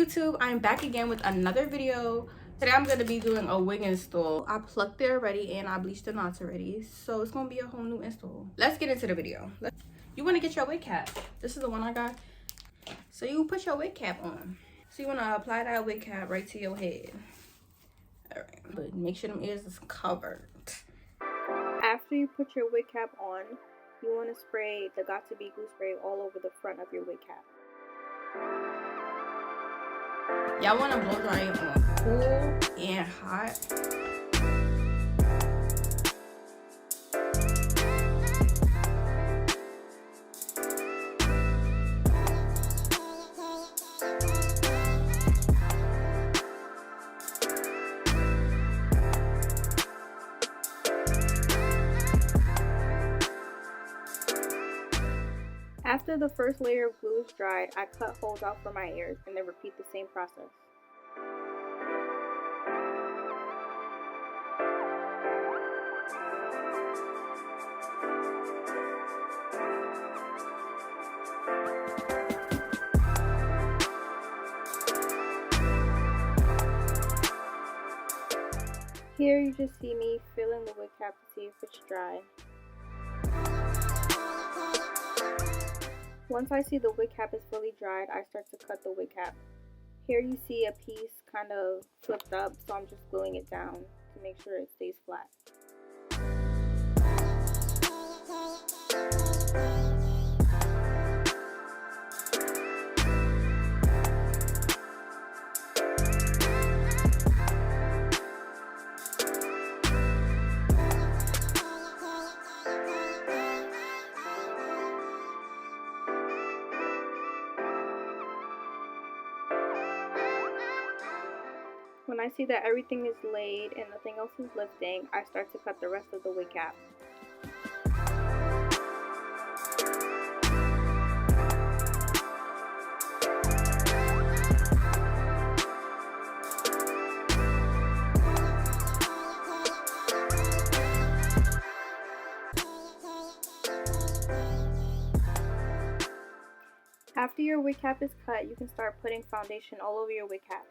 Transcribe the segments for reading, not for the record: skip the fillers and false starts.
YouTube, I'm back again with another video. Today I'm going to be doing a wig install. I plucked it already and I bleached the knots already, so it's going to be a whole new install. Let's get into the video. You want to get your wig cap. This is the one I got. So you put your wig cap on. So you want to apply that wig cap right to your head. Alright, but make sure them ears is covered. After you put your wig cap on, you want to spray the Got to Be glue spray all over the front of your wig cap. Y'all want to blow dry it on cool and hot. After the first layer of glue is dried, I cut holes out for my ears and then repeat the same process. Here you just see me filling the wig cap to see if it's dry. Once I see the wig cap is fully dried, I start to cut the wig cap. Here you see a piece kind of flipped up, so I'm just gluing it down to make sure it stays flat. When I see that everything is laid and nothing else is lifting, I start to cut the rest of the wig cap. After your wig cap is cut, you can start putting foundation all over your wig cap.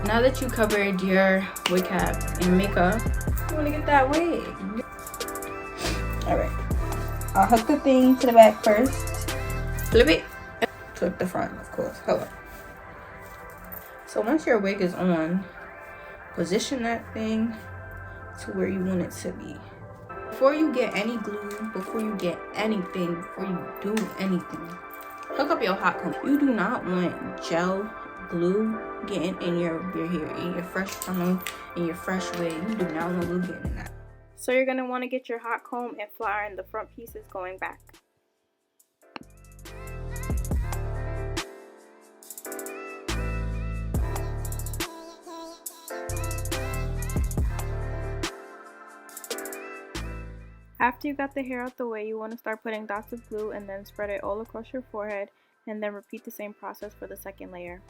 Now that you covered your wig cap and makeup, you want to get that wig. Alright, I'll hook the thing to the back first. Flip it. Flip the front, of course. Hello. So once your wig is on, position that thing to where you want it to be. Before you get any glue, before you get anything, before you do anything, hook up your hot comb. You do not want gel glue getting in your hair, in your fresh funnel, in your fresh wig. You do not want glue getting in that. So you're going to want to get your hot comb and flat iron the front pieces going back. After you got the hair out the way, you want to start putting dots of glue and then spread it all across your forehead, and then repeat the same process for the second layer.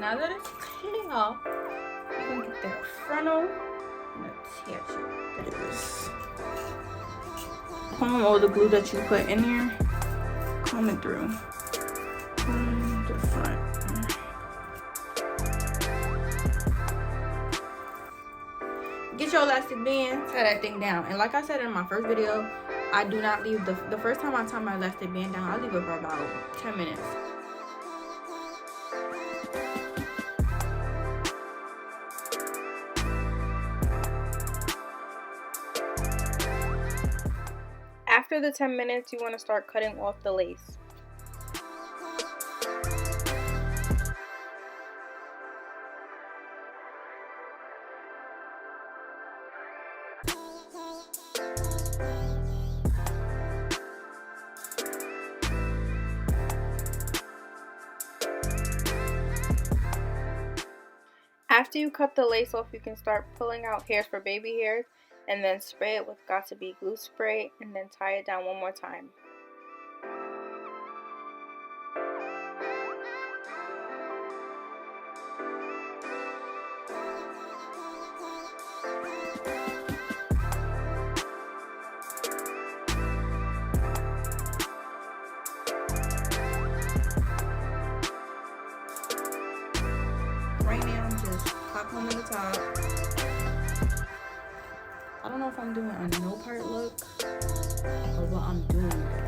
Now that it's cleaning off, you can get that frontal and attach it. There it is. Comb all the glue that you put in here. Comb it through. Comb the front. Get your elastic band, tie that thing down. And like I said in my first video, I do not leave the first time I tie my elastic band down, I leave it for about 10 minutes. After the 10 minutes, you want to start cutting off the lace. After you cut the lace off, you can start pulling out hairs for baby hairs, and then spray it with Got2b glue spray, and then tie it down one more time. Right now, I'm just pop home at the top. I don't know if I'm doing a no part look or what I'm doing with it.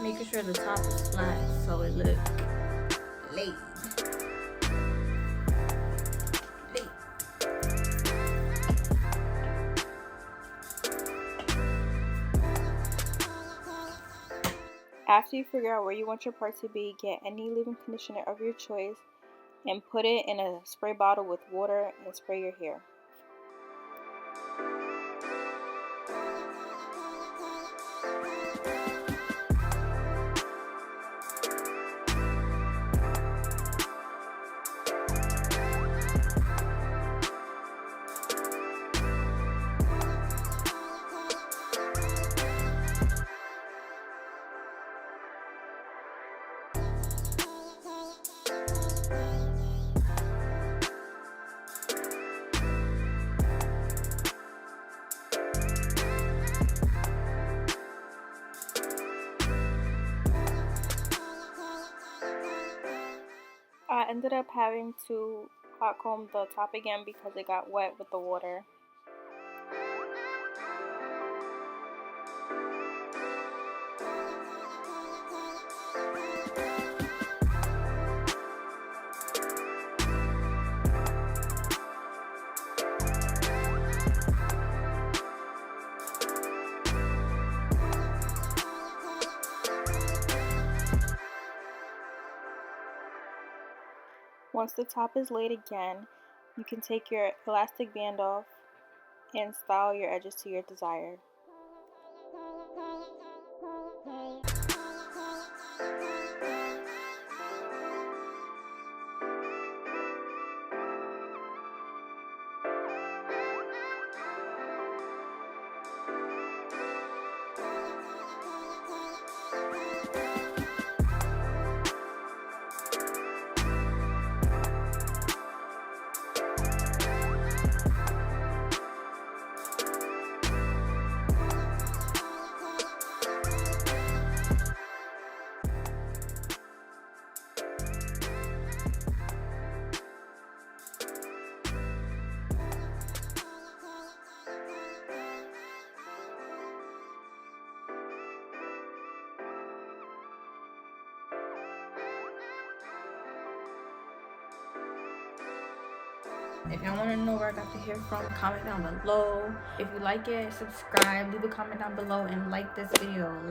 Making sure the top is flat so it looks laid. After you figure out where you want your part to be, get any leave-in conditioner of your choice and put it in a spray bottle with water and spray your hair. I ended up having to hot comb the top again because it got wet with the water. Once the top is laid again, you can take your elastic band off and style your edges to your desire. If y'all want to know where I got the hair from, comment down below. If you like it, subscribe, leave a comment down below, and like this video.